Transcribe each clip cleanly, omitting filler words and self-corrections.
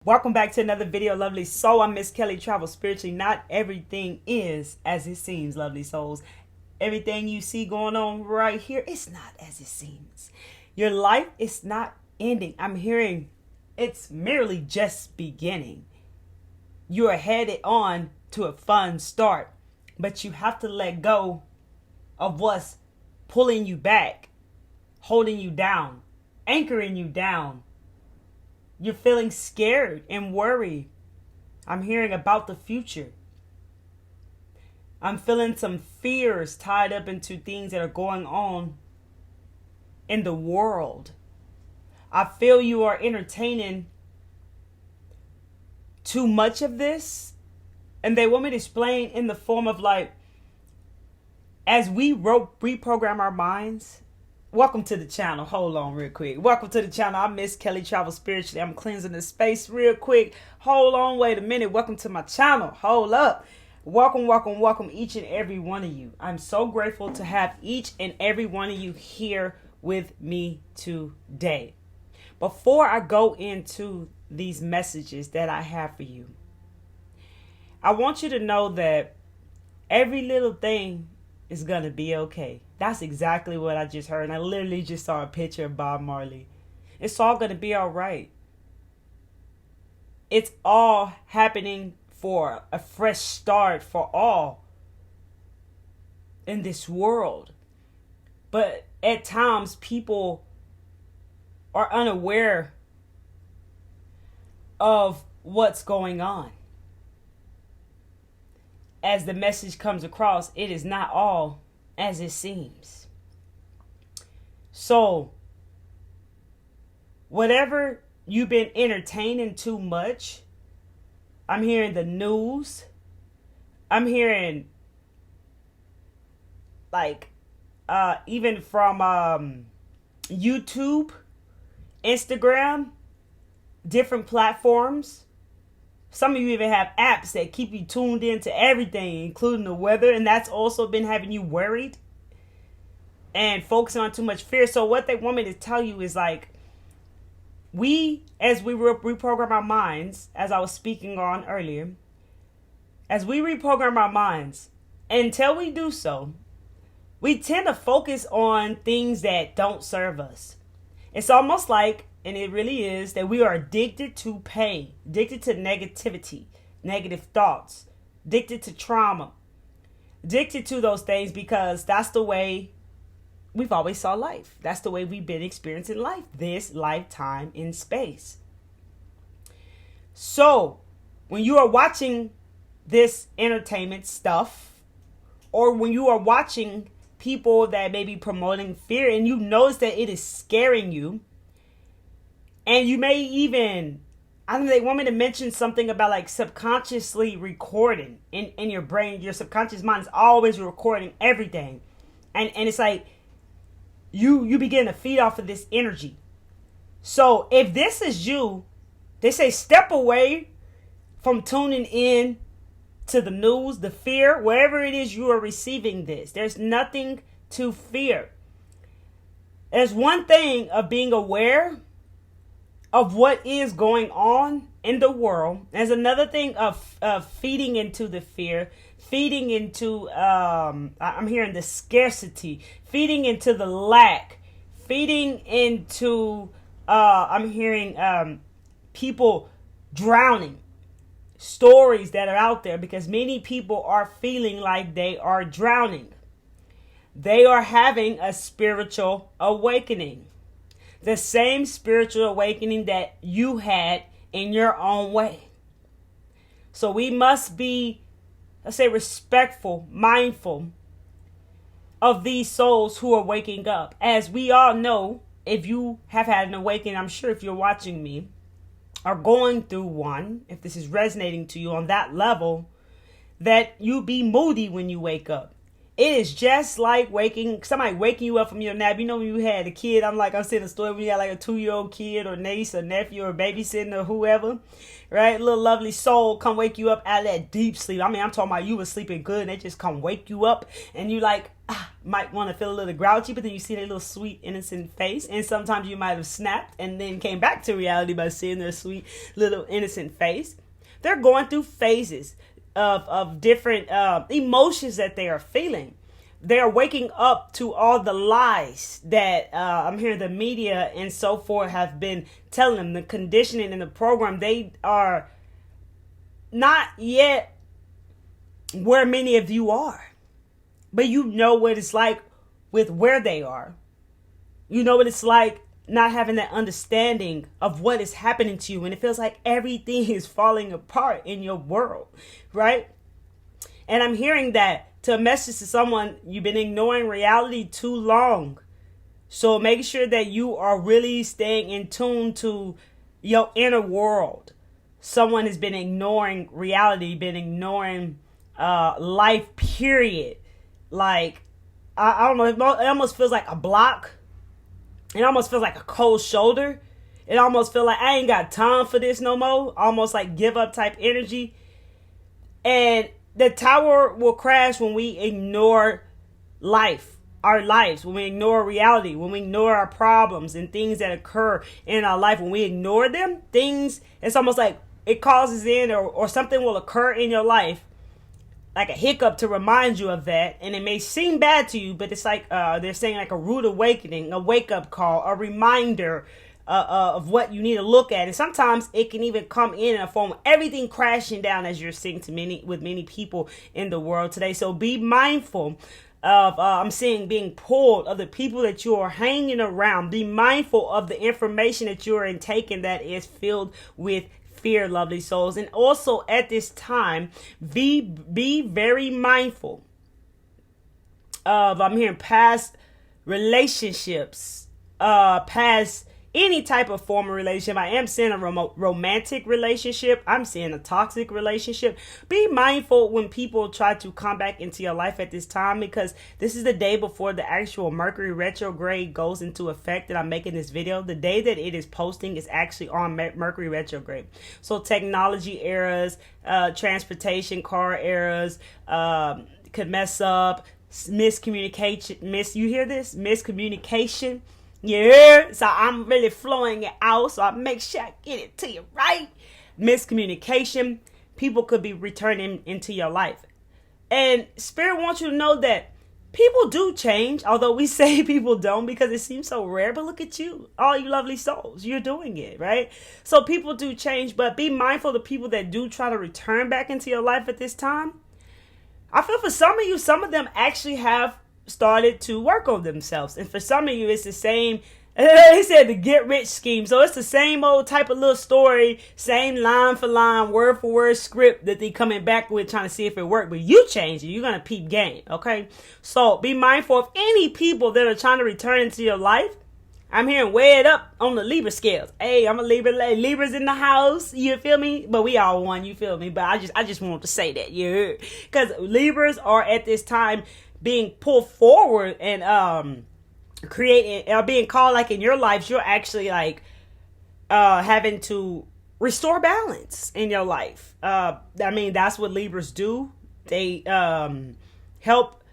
Welcome back to another video, lovely soul. I'm Miss Kelly, Travel Spiritually. Not everything is as it seems, lovely souls. Everything you see going on right here, it's not as it seems. Your life is not ending. I'm hearing it's merely just beginning. You are headed on to a fun start, but you have to let go of what's pulling you back, holding you down, anchoring you down. You're feeling scared and worried. I'm hearing about the future. I'm feeling some fears tied up into things that are going on in the world. I feel you are entertaining too much of this. And they want me to explain in the form of like, as we reprogram our minds. Welcome to the channel. Hold on real quick. Welcome to the channel. I'm Miss Kelly, Travel Spiritually. I'm cleansing the space real quick. Hold on. Wait a minute. Welcome to my channel. Hold up. Welcome each and every one of you. I'm so grateful to have each and every one of you here with me today. Before I go into these messages that I have for you, I want you to know that every little thing is going to be okay. That's exactly what I just heard. And I literally just saw a picture of Bob Marley. It's all going to be all right. It's all happening for a fresh start for all in this world. But at times people are unaware of what's going on. As the message comes across, it is not all as it seems. So, whatever you've been entertaining too much, I'm hearing the news. I'm hearing like even from YouTube, Instagram, different platforms. Some of you even have apps that keep you tuned into everything, including the weather. And that's also been having you worried and focusing on too much fear. So what they want me to tell you is like, as we reprogram our minds, as I was speaking on earlier, as we reprogram our minds, until we do so, we tend to focus on things that don't serve us. It's almost like, and it really is, that we are addicted to pain, addicted to negativity, negative thoughts, addicted to trauma, addicted to those things because that's the way we've always saw life. That's the way we've been experiencing life, this lifetime in space. So when you are watching this entertainment stuff, or when you are watching people that may be promoting fear and you notice that it is scaring you, and you may even, I don't know, they want me to mention something about like subconsciously recording in your brain. Your subconscious mind is always recording everything. And it's like you begin to feed off of this energy. So if this is you, they say step away from tuning in to the news, the fear, wherever it is you are receiving this. There's nothing to fear. There's one thing of being aware of what is going on in the world. There's another thing of feeding into the fear, feeding into, I'm hearing the scarcity, feeding into the lack, feeding into, I'm hearing people drowning, stories that are out there because many people are feeling like they are drowning. They are having a spiritual awakening. The same spiritual awakening that you had in your own way. So we must be, let's say, respectful, mindful of these souls who are waking up. As we all know, if you have had an awakening, I'm sure if you're watching me, are going through one, if this is resonating to you on that level, that you be moody when you wake up. It is just like somebody waking you up from your nap. You know when you had a kid, I'm seeing a story when you got like a 2-year-old kid or niece or nephew or babysitting or whoever, right? Little lovely soul come wake you up out of that deep sleep. I'm talking about you were sleeping good and they just come wake you up and you might want to feel a little grouchy, but then you see their little sweet innocent face, and sometimes you might have snapped and then came back to reality by seeing their sweet little innocent face. They're going through phases of different emotions that they are feeling. They're waking up to all the lies that I'm hearing the media and so forth have been telling them, the conditioning in the program. They are not yet where many of you are, but you know what it's like with where they are. You know what it's like not having that understanding of what is happening to you, and it feels like everything is falling apart in your world, right? And I'm hearing that to a message to someone, you've been ignoring reality too long. So make sure that you are really staying in tune to your inner world. Someone has been ignoring reality, been ignoring life, period. Like, I don't know, it almost feels like a block. It almost feels like a cold shoulder. It almost feels like I ain't got time for this no more. Almost like give up type energy. And the tower will crash when we ignore our lives, when we ignore reality, when we ignore our problems and things that occur in our life. When we ignore them, it's almost like it causes or something will occur in your life, like a hiccup to remind you of that. And it may seem bad to you, but it's like they're saying like a rude awakening, a wake-up call, a reminder of what you need to look at. And sometimes it can even come in a form of everything crashing down, as you're seeing with many people in the world today. So be mindful of I'm seeing being pulled of the people that you are hanging around. Be mindful of the information that you are intaking that is filled with fear, lovely souls. And also at this time, be very mindful of, I'm hearing, past relationships, past any type of form of relationship. I am seeing a romantic relationship. I'm seeing a toxic relationship. Be mindful when people try to come back into your life at this time, because this is the day before the actual Mercury retrograde goes into effect that I'm making this video. The day that it is posting is actually on Mercury retrograde. So technology eras, transportation car eras could mess up. Miscommunication. You hear this? Miscommunication. Yeah, so I'm really flowing it out, so I make sure I get it to you right. Miscommunication, people could be returning into your life. And Spirit wants you to know that people do change, although we say people don't because it seems so rare. But look at you, all you lovely souls, you're doing it, right? So people do change, but be mindful of the people that do try to return back into your life at this time. I feel for some of you, some of them actually have started to work on themselves, and for some of you it's the same. He said the get rich scheme, so it's the same old type of little story, same line for line, word for word script that they coming back with, trying to see if it worked. But you change it, you're gonna peep game. Okay, so be mindful of any people that are trying to return into your life. I'm hearing weigh it up on the Libra scales. Hey, I'm a Libra. Libra's in the house. You feel me? But we all one. You feel me? But I just want to say that, yeah, because Libras are at this time being pulled forward and creating being called, like in your lives, you're actually like having to restore balance in your life. I mean, that's what Libras do. They help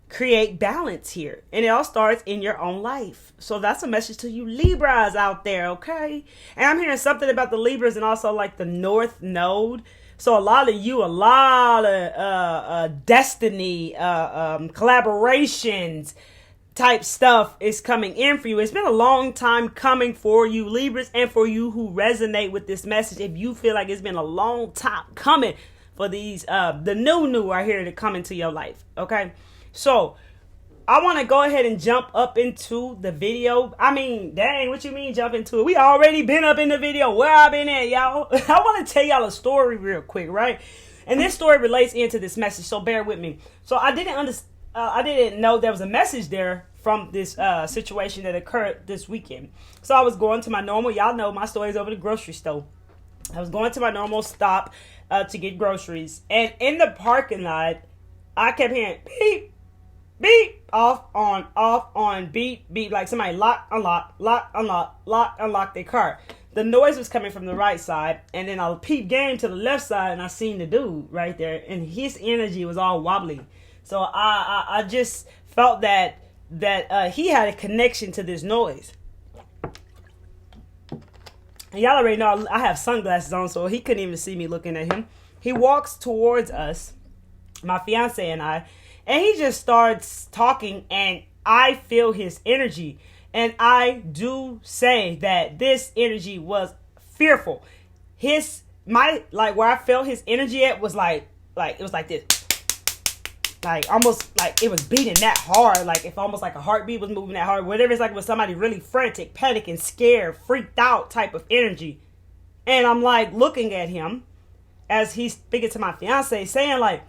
create balance here, and it all starts in your own life. So that's a message to you Libras out there, okay? And I'm hearing something about the Libras and also like the North Node. So a lot of destiny, collaborations type stuff is coming in for you. It's been a long time coming for you Libras, and for you who resonate with this message, if you feel like it's been a long time coming for these, the new are here to come into your life, okay? So I want to go ahead and jump up into the video. I mean, dang, what you mean jump into it? We already been up in the video. Where I been at, y'all? I want to tell y'all a story real quick, right? And this story relates into this message, so bear with me. So I didn't know there was a message there from this situation that occurred this weekend. So I was going to my normal, y'all know my story is over the grocery store. I was going to my normal stop to get groceries. And in the parking lot, I kept hearing beep, beep, off, on, beep, beep, like somebody lock, unlock their car. The noise was coming from the right side, and then I peeped game to the left side, and I seen the dude right there, and his energy was all wobbly. So I just felt that he had a connection to this noise. And y'all already know I have sunglasses on, so he couldn't even see me looking at him. He walks towards us, my fiance and I, and he just starts talking, and I feel his energy. And I do say that this energy was fearful. Where I felt his energy at was like it was like this. Like almost like it was beating that hard. Like if almost like a heartbeat was moving that hard. Whatever, it's like it was somebody really frantic, panicking, scared, freaked out type of energy. And I'm like looking at him as he's speaking to my fiance, saying like,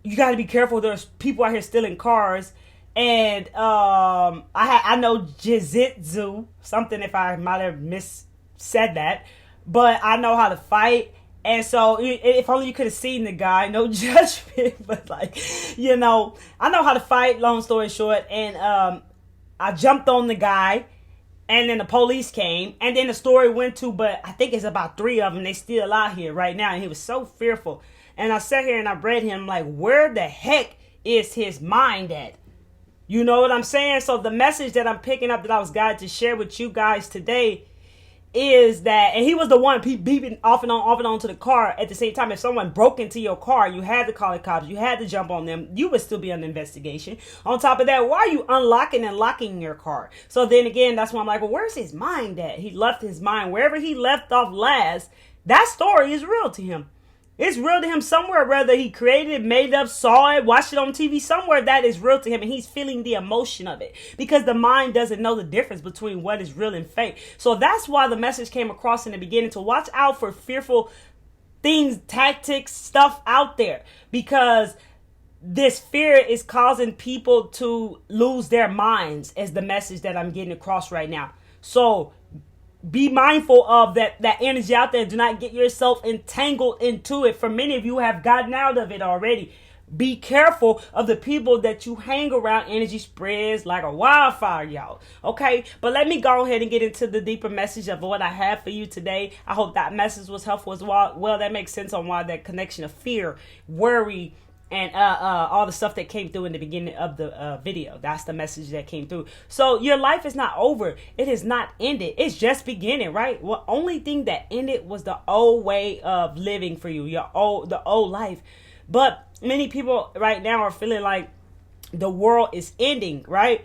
you got to be careful. There's people out here stealing cars. And I know jiu-jitsu, something if I might have said that, but I know how to fight. And so if only you could have seen the guy, no judgment, but like, I know how to fight, long story short. And I jumped on the guy, and then the police came, and then the story went to, but I think it's about 3 of them. They still out here right now. And he was so fearful. And I sat here and I read him like, where the heck is his mind at? You know what I'm saying? So the message that I'm picking up that I was guided to share with you guys today is that, and he was the one beeping off and on to the car at the same time. If someone broke into your car, you had to call the cops, you had to jump on them, you would still be under investigation. On top of that, why are you unlocking and locking your car? So then again, that's why I'm like, well, where's his mind at? He left his mind wherever he left off last. That story is real to him. It's real to him somewhere, whether he created it, made it up, saw it, watched it on TV, somewhere that is real to him, and he's feeling the emotion of it because the mind doesn't know the difference between what is real and fake. So that's why the message came across in the beginning, to watch out for fearful things, tactics, stuff out there, because this fear is causing people to lose their minds, is the message that I'm getting across right now. So be mindful of that energy out there. Do not get yourself entangled into it. For many of you have gotten out of it already. Be careful of the people that you hang around. Energy spreads like a wildfire, y'all. Okay, but let me go ahead and get into the deeper message of what I have for you today. I hope that message was helpful as well. Well, that makes sense on why that connection of fear, worry, and all the stuff that came through in the beginning of the video. That's the message that came through. So your life is not over. It is not ended. It's just beginning, right? Well, only thing that ended was the old way of living for you, the old life. But many people right now are feeling like the world is ending, right?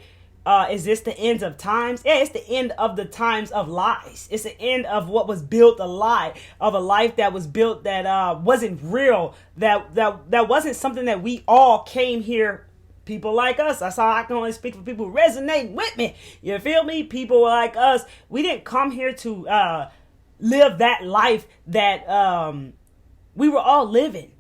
Is this the end of times? Yeah, it's the end of the times of lies. It's the end of what was built, a lie, of a life that was built that wasn't real, that wasn't something that we all came here, people like us. That's how I can only speak for people resonating with me. You feel me? People like us, we didn't come here to live that life that we were all living.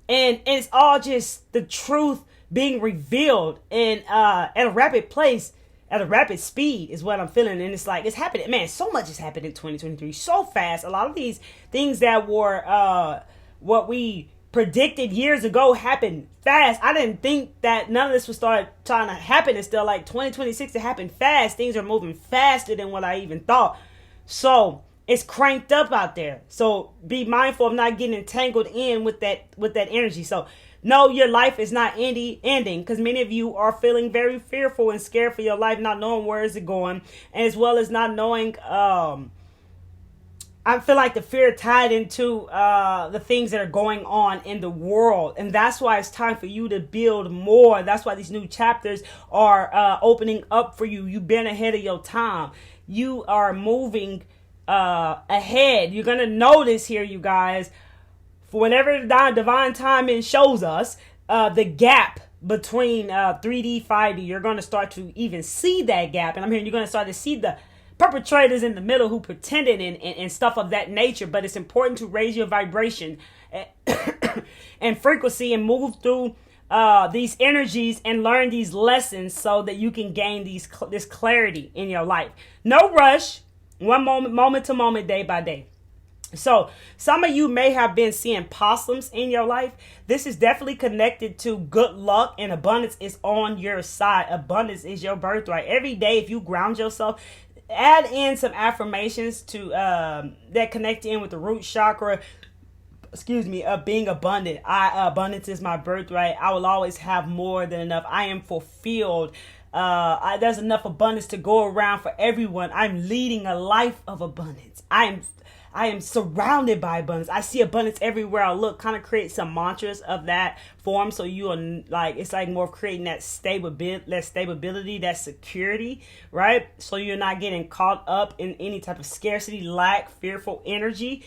And it's all just the truth being revealed in at a rapid pace, at a rapid speed is what I'm feeling. And it's like, it's happening. Man, so much has happened in 2023 so fast. A lot of these things that were what we predicted years ago happened fast. I didn't think that none of this would start trying to happen. It's still like 2026 to happen fast. Things are moving faster than what I even thought. So it's cranked up out there. So be mindful of not getting entangled in with that energy. So no, your life is not ending, because many of you are feeling very fearful and scared for your life, not knowing where is it going, and as well as not knowing. I feel like the fear tied into the things that are going on in the world, and that's why it's time for you to build more. That's why these new chapters are opening up for you. You've been ahead of your time. You are moving ahead. You're gonna notice here, you guys. For whenever divine timing shows us the gap between 3D, 5D, you're going to start to even see that gap. And I'm hearing you're going to start to see the perpetrators in the middle who pretended and stuff of that nature. But it's important to raise your vibration and frequency and move through these energies and learn these lessons so that you can gain this clarity in your life. No rush. One moment to moment, day by day. So some of you may have been seeing possums in your life. This is definitely connected to good luck, and abundance is on your side. Abundance is your birthright. Every day, if you ground yourself, add in some affirmations to that connect in with the root chakra. Of being abundant. Abundance is my birthright. I will always have more than enough. I am fulfilled. There's enough abundance to go around for everyone. I'm leading a life of abundance. I am surrounded by abundance. I see abundance everywhere I look. Kind of create some mantras of that form, so you are like, it's like more of creating that stability, that security, right? So you're not getting caught up in any type of scarcity, lack, fearful energy,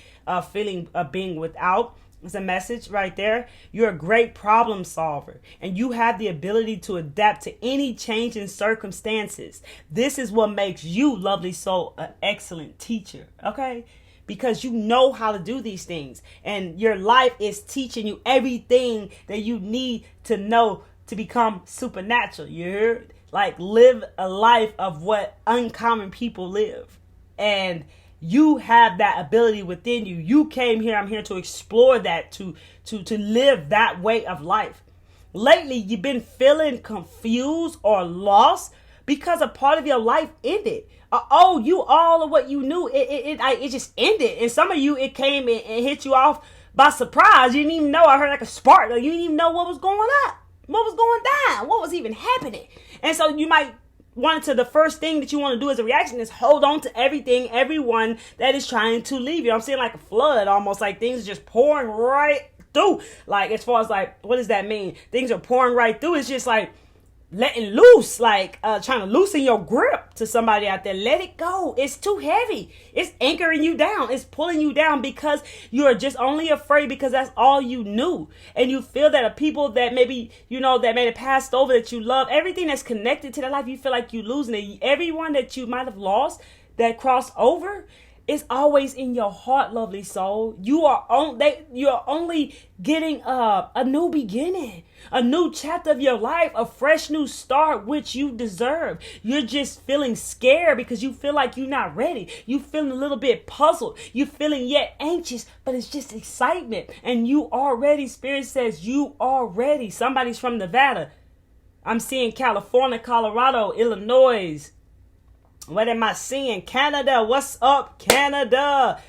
feeling of being without. It's a message right there. You're a great problem solver, and you have the ability to adapt to any change in circumstances. This is what makes you, lovely soul, an excellent teacher. Okay. Because you know how to do these things, and your life is teaching you everything that you need to know to become supernatural. You heard? Like, live a life of what uncommon people live, and you have that ability within you. You came here. I'm here to explore that, to live that way of life. Lately, you've been feeling confused or lost because a part of your life ended. You all of what you knew, it just ended. And some of you, it came and hit you off by surprise. You didn't even know. I heard like a spark. Like, you didn't even know what was going on, what was going down, what was even happening. And so you might the first thing that you want to do as a reaction is hold on to everything, everyone that is trying to leave you. I'm seeing like a flood, almost like things are just pouring right through. Like, as far as like, what does that mean? Things are pouring right through. It's just like letting loose, like trying to loosen your grip to somebody out there. Let it go. It's too heavy. It's anchoring you down. It's pulling you down because you are just only afraid because that's all you knew. And you feel that the people that maybe, that may have passed over that you love, everything that's connected to that life, you feel like you're losing it. Everyone that you might have lost that crossed over, it's always in your heart, lovely soul. You are only getting a new beginning, a new chapter of your life, a fresh new start, which you deserve. You're just feeling scared because you feel like you're not ready. You feeling a little bit puzzled. You feeling yet anxious, but it's just excitement. And you are ready. Spirit says you are ready. Somebody's from Nevada. I'm seeing California, Colorado, Illinois. What am I seeing? Canada. What's up, Canada?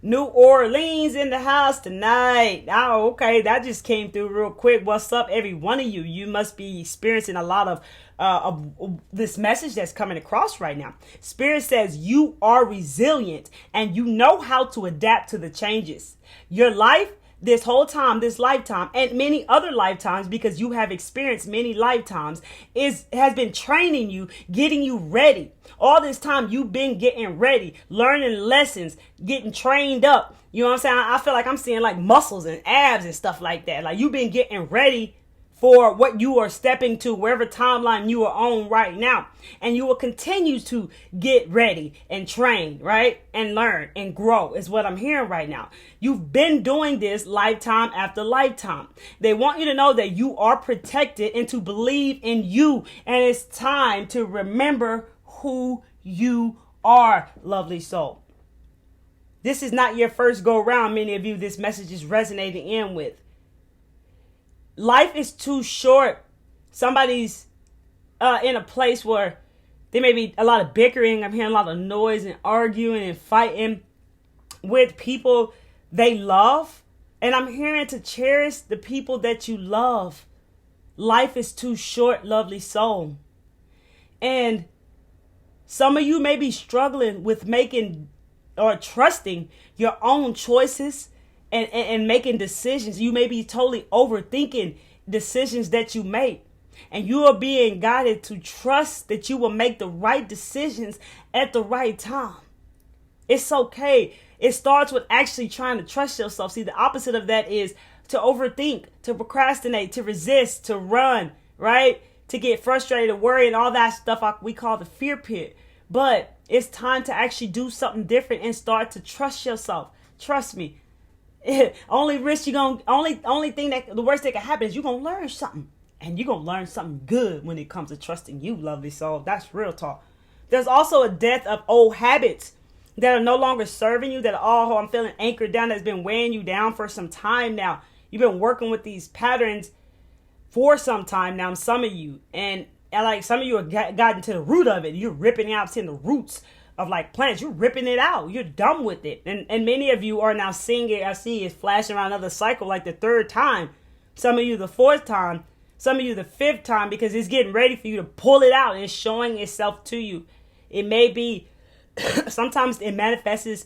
New Orleans in the house tonight. Oh, okay. That just came through real quick. What's up, every one of you? You must be experiencing a lot of this message that's coming across right now. Spirit says you are resilient and you know how to adapt to the changes. Your life, this whole time, this lifetime, and many other lifetimes, because you have experienced many lifetimes, has been training you, getting you ready. All this time you've been getting ready, learning lessons, getting trained up. You know what I'm saying? I feel like I'm seeing like muscles and abs and stuff like that. Like, you've been getting ready for what you are stepping to, wherever timeline you are on right now. And you will continue to get ready and train, right? And learn and grow is what I'm hearing right now. You've been doing this lifetime after lifetime. They want you to know that you are protected and to believe in you. And it's time to remember who you are, lovely soul. This is not your first go around. Many of you, this message is resonating in with. Life is too short. Somebody's in a place where there may be a lot of bickering. I'm hearing a lot of noise and arguing and fighting with people they love. And I'm hearing to cherish the people that you love. Life is too short, lovely soul. And some of you may be struggling with making or trusting your own choices and making decisions. You may be totally overthinking decisions that you make. And you are being guided to trust that you will make the right decisions at the right time. It's okay. It starts with actually trying to trust yourself. See, the opposite of that is to overthink, to procrastinate, to resist, to run, right? To get frustrated, worry, and all that stuff we call the fear pit. But it's time to actually do something different and start to trust yourself. Trust me. Only risk only thing that the worst that can happen is you're gonna learn something. And you're gonna learn something good when it comes to trusting you, lovely soul. That's real talk. There's also a death of old habits. that are no longer serving you, that oh, I'm feeling anchored down, that's been weighing you down for some time now. You've been working with these patterns for some time now, some of you. And like some of you have gotten to the root of it. You're ripping out, seeing the roots of like plants. You're ripping it out. You're done with it. And many of you are now seeing it. I see it flashing around another cycle like the third time. Some of you the fourth time. Some of you the fifth time, because it's getting ready for you to pull it out and it's showing itself to you. It may be, sometimes it manifests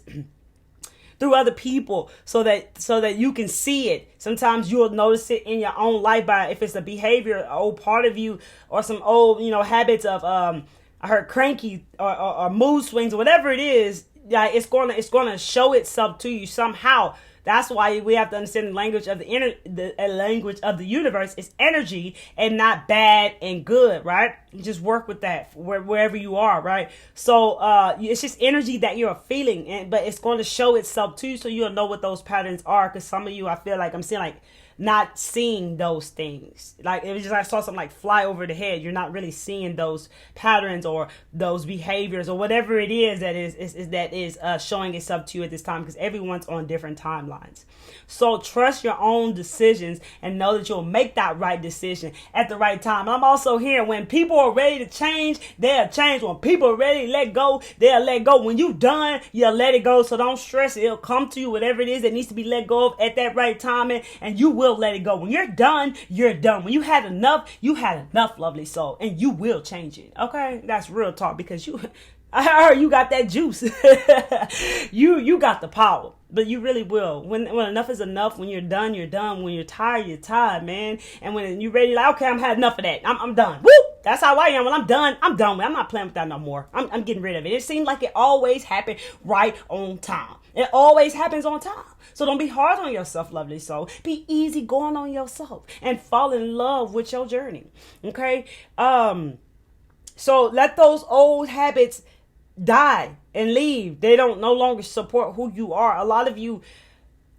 through other people so that you can see it. Sometimes you'll notice it in your own life by if it's a behavior, an old part of you, or some old, habits of I heard cranky or mood swings or whatever it is. Yeah, it's gonna show itself to you somehow. That's why we have to understand the language of the language of the universe is energy and not bad and good, right? Just work with that wherever you are, right? So it's just energy that you're feeling, but it's going to show itself to you, so you'll know what those patterns are. Because some of you, I feel like I'm seeing like not seeing those things. Like it was just I saw something like fly over the head. You're not really seeing those patterns or those behaviors or whatever it is that is showing itself to you at this time, because everyone's on different timelines. So trust your own decisions and know that you'll make that right decision at the right time. I'm also here when people are ready to change, they'll change. When people are ready to let go, they'll let go. When you're done, you'll let it go. So don't stress. It'll come to you, whatever it is that needs to be let go of at that right time, and you will let it go. When you're done, you're done. When you had enough, lovely soul, and you will change it. Okay? That's real talk, because I heard you got that juice. you got the power, but you really will. When enough is enough, when you're done, you're done. When you're tired, you're tired, man. And when you're ready, like, okay, I'm had enough of that. I'm done. Woo! That's how I am. When I'm done, I'm done with it. I'm not playing with that no more. I'm getting rid of it. It seems like it always happened right on time. It always happens on time. So don't be hard on yourself, lovely soul. Be easy going on yourself and fall in love with your journey. Okay? So let those old habits die and leave. They don't no longer support who you are. A lot of you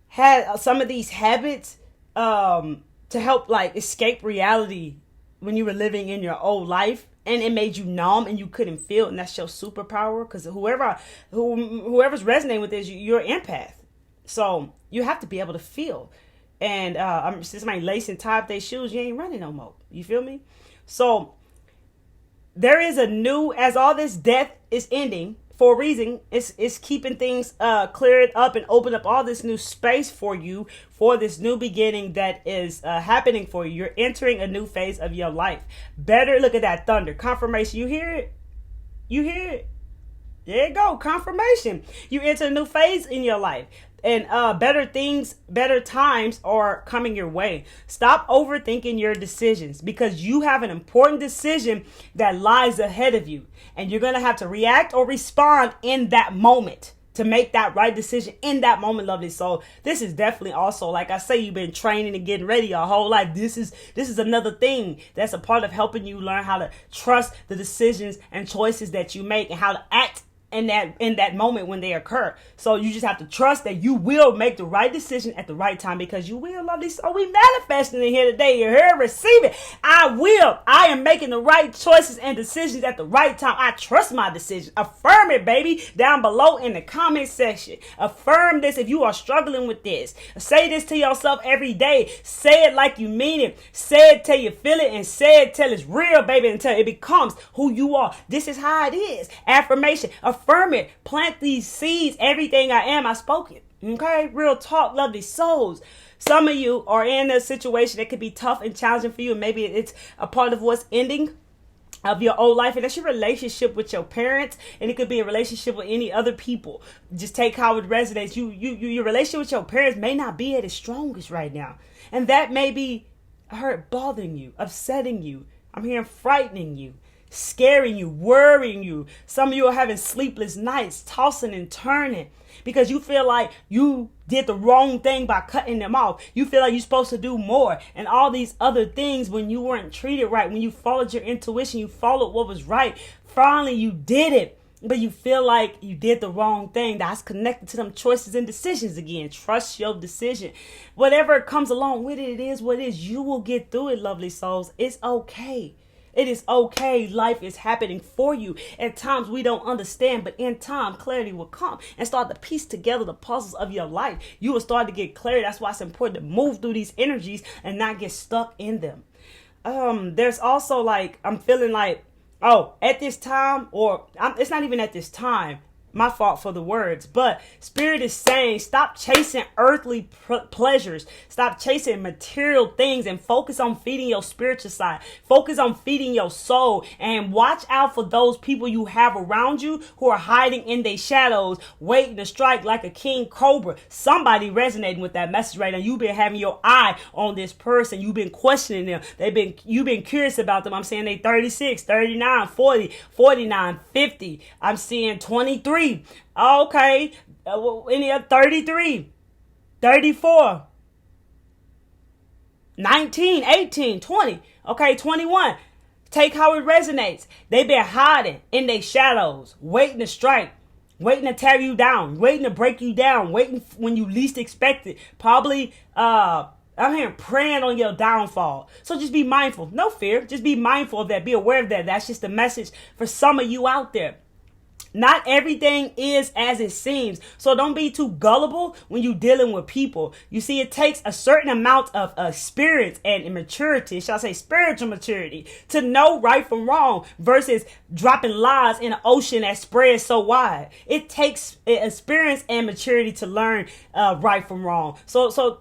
had some of these habits to help like escape reality when you were living in your old life, and it made you numb and you couldn't feel, and that's your superpower. Because whoever's resonating with this, you're an empath, so you have to be able to feel. And since somebody lacing tie up their shoes, you ain't running no more. You feel me? So there is as all this death is ending for a reason, it's keeping things cleared up and open up all this new space for you, for this new beginning that is happening for you. You're entering a new phase of your life. Better look at that thunder. Confirmation. You hear it? You hear it? There you go. Confirmation. You enter a new phase in your life. And better things, better times are coming your way. Stop overthinking your decisions, because you have an important decision that lies ahead of you. And you're going to have to react or respond in that moment to make that right decision in that moment, lovely soul. This is definitely also, like I say, you've been training and getting ready your whole life. This is another thing that's a part of helping you learn how to trust the decisions and choices that you make, and how to act in that moment when they occur. So you just have to trust that you will make the right decision at the right time, because you will, lovely. So we manifesting in here today. You heard? Receive it. I am making the right choices and decisions at the right time. I trust my decision. Affirm it, baby, down below in the comment section. Affirm this if you are struggling with this. Say this to yourself every day. Say it like you mean it. Say it till you feel it, and say it till it's real, baby, until it becomes who you are. This is how it is. Affirmation. Affirm it. Plant these seeds. Everything I am, I spoke it. Okay? Real talk, lovely souls. Some of you are in a situation that could be tough and challenging for you. Maybe it's a part of what's ending of your old life, and that's your relationship with your parents, and it could be a relationship with any other people. Just take how it resonates. Your relationship with your parents may not be at its strongest right now, and that may be bothering you, upsetting you. I'm hearing frightening you, scaring you, worrying you. Some of you are having sleepless nights, tossing and turning, because you feel like you did the wrong thing by cutting them off. You feel like you're supposed to do more and all these other things when you weren't treated right, when you followed your intuition, you followed what was right. Finally, you did it, but you feel like you did the wrong thing. That's connected to them choices and decisions again. Trust your decision. Whatever comes along with it, it is what it is. You will get through it, lovely souls. It's okay. It is okay. Life is happening for you. At times we don't understand, but in time, clarity will come and start to piece together the puzzles of your life. You will start to get clarity. That's why it's important to move through these energies and not get stuck in them. There's also like, I'm feeling like, at this time, it's not even at this time. My fault for the words, but Spirit is saying stop chasing earthly pleasures, stop chasing material things, and focus on feeding your spiritual side. Focus on feeding your soul, and watch out for those people you have around you who are hiding in their shadows, waiting to strike like a king cobra. Somebody resonating with that message right now. You've been having your eye on this person. You've been questioning them. You've been curious about them. I'm saying they 36, 39, 40, 49, 50. I'm seeing 23. Okay. Any other 33, 34, 19, 18, 20. Okay, 21. Take how it resonates. They've been hiding in their shadows, waiting to strike, waiting to tear you down, waiting to break you down, waiting when you least expect it. Probably, I'm here praying on your downfall. So just be mindful. No fear. Just be mindful of that. Be aware of that. That's just a message for some of you out there. Not everything is as it seems. So don't be too gullible when you're dealing with people. You see, it takes a certain amount of experience and maturity, shall I say spiritual maturity, to know right from wrong versus dropping lies in an ocean that spreads so wide. It takes experience and maturity to learn right from wrong. So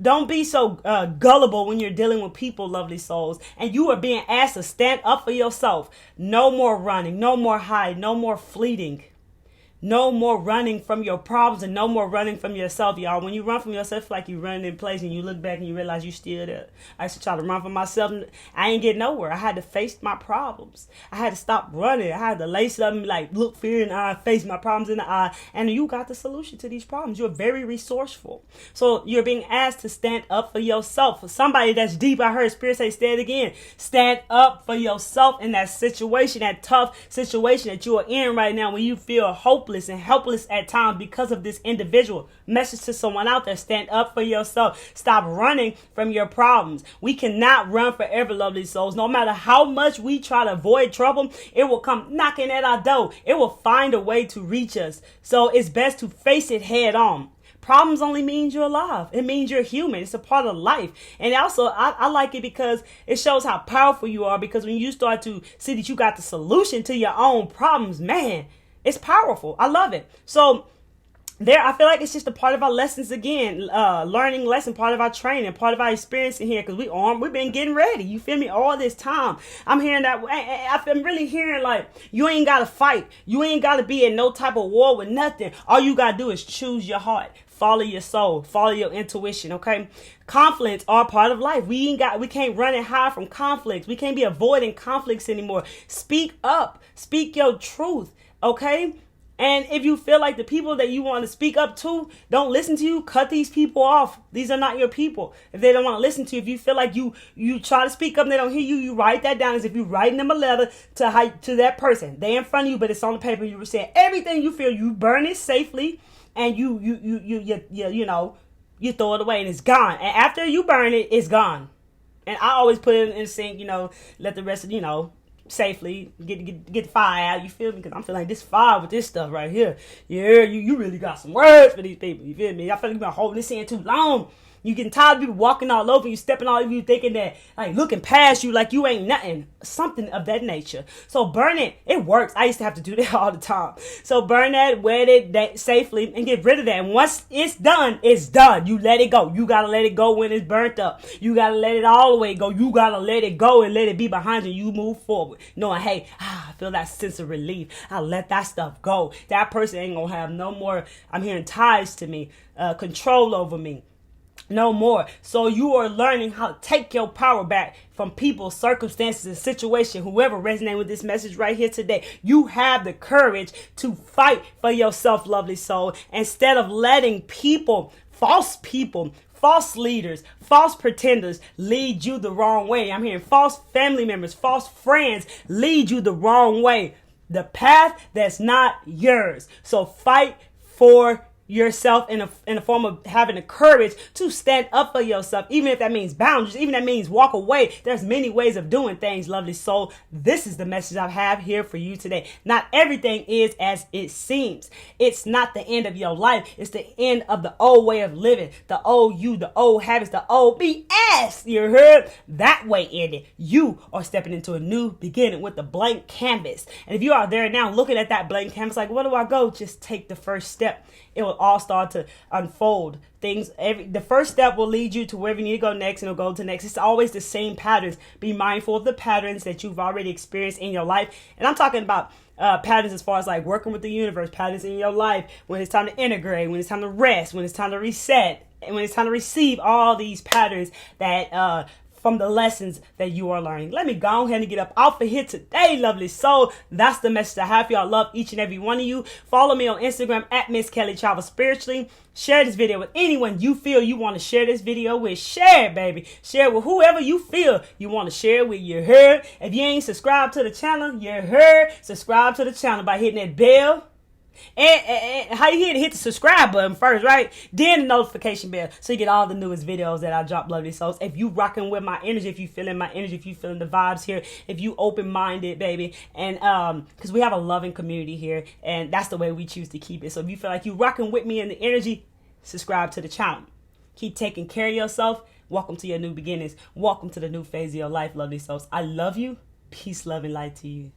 don't be so gullible when you're dealing with people, lovely souls. And you are being asked to stand up for yourself. No more running, no more hiding, no more fleeting. No more running from your problems and no more running from yourself, y'all. When you run from yourself, like you running in place and you look back and you realize you still there. I used to try to run from myself. I ain't get nowhere. I had to face my problems. I had to stop running. I had to lace up and like look fear in the eye, face my problems in the eye. And you got the solution to these problems. You're very resourceful. So you're being asked to stand up for yourself. For somebody that's deep, I heard Spirit say, stand again. Stand up for yourself in that situation, that tough situation that you are in right now when you feel hopeless and helpless at times because of this individual. Message to someone out there: stand up for yourself. Stop running from your problems. We cannot run forever, lovely souls. No matter how much we try to avoid trouble, it will come knocking at our door. It will find a way to reach us. So it's best to face it head on. Problems only means you're alive. It means you're human. It's a part of life. And also, I like it because it shows how powerful you are, because when you start to see that you got the solution to your own problems, man, it's powerful. I love it. So I feel like it's just a part of our lessons again, learning lesson, part of our training, part of our experience in here, because we've been getting ready. You feel me? All this time. I'm hearing that. I'm really hearing like you ain't got to fight. You ain't got to be in no type of war with nothing. All you got to do is choose your heart. Follow your soul, follow your intuition, okay? Conflicts are part of life. We can't run and hide from conflicts. We can't be avoiding conflicts anymore. Speak up, speak your truth, okay? And if you feel like the people that you want to speak up to don't listen to you, cut these people off. These are not your people. If they don't want to listen to you, if you feel like you try to speak up and they don't hear you, you write that down as if you're writing them a letter to that person. They in front of you, but it's on the paper. You were saying everything you feel. You burn it safely. And you throw it away and it's gone. And after you burn it, it's gone. And I always put it in the sink, let the rest of, safely get the fire out. You feel me? Because I'm feeling like this fire with this stuff right here. Yeah, you really got some words for these people. You feel me? I feel like you've been holding this in too long. You getting tired of people walking all over you, stepping all over you, thinking that, like, looking past you like you ain't nothing. Something of that nature. So burn it. It works. I used to have to do that all the time. So burn that, wet it safely, and get rid of that. And once it's done, it's done. You let it go. You got to let it go when it's burnt up. You got to let it all the way go. You got to let it go and let it be behind you. You move forward. Knowing, hey, I feel that sense of relief. I let that stuff go. That person ain't going to have no more, I'm hearing, ties to me, control over me. No more. So you are learning how to take your power back from people, circumstances, and situation. Whoever resonates with this message right here today, you have the courage to fight for yourself, lovely soul, instead of letting false leaders, false pretenders lead you the wrong way. I'm hearing false family members, false friends lead you the wrong way. The path that's not yours. So fight for yourself in a form of having the courage to stand up for yourself, even if that means boundaries, even if that means walk away. There's many ways of doing things, lovely soul. This is the message I have here for you today. Not everything is as it seems. It's not the end of your life. It's the end of the old way of living, the old you, the old habits, the old BS. You heard? That way ended. You are stepping into a new beginning with a blank canvas. And if you are there now looking at that blank canvas, like, where do I go? Just take the first step. It will all start to unfold. The first step will lead you to wherever you need to go next, and it'll go to next. It's always the same patterns. Be mindful of the patterns that you've already experienced in your life. And I'm talking about patterns as far as like working with the universe, patterns in your life, when it's time to integrate, when it's time to rest, when it's time to reset, and when it's time to receive all these patterns that from the lessons that you are learning. Let me go ahead and get up off of here today, lovely soul. That's the message I have for you. I love each and every one of you. Follow me on Instagram at Miss Kelly Travel Spiritually. Share this video with anyone you feel you want to share this video with. Share it, baby. Share it with whoever you feel you want to share it with. You heard? If you ain't subscribed to the channel, you heard? Subscribe to the channel by hitting that bell. And how you hit the subscribe button first, right? Then the notification bell, so you get all the newest videos that I drop, lovely souls. If you rocking with my energy, if you feeling my energy, if you feeling the vibes here, if you open-minded, baby, and because we have a loving community here, and that's the way we choose to keep it. So if you feel like you rocking with me in the energy, subscribe to the channel. Keep taking care of yourself. Welcome to your new beginnings. Welcome to the new phase of your life, lovely souls. I love you. Peace, love, and light to you.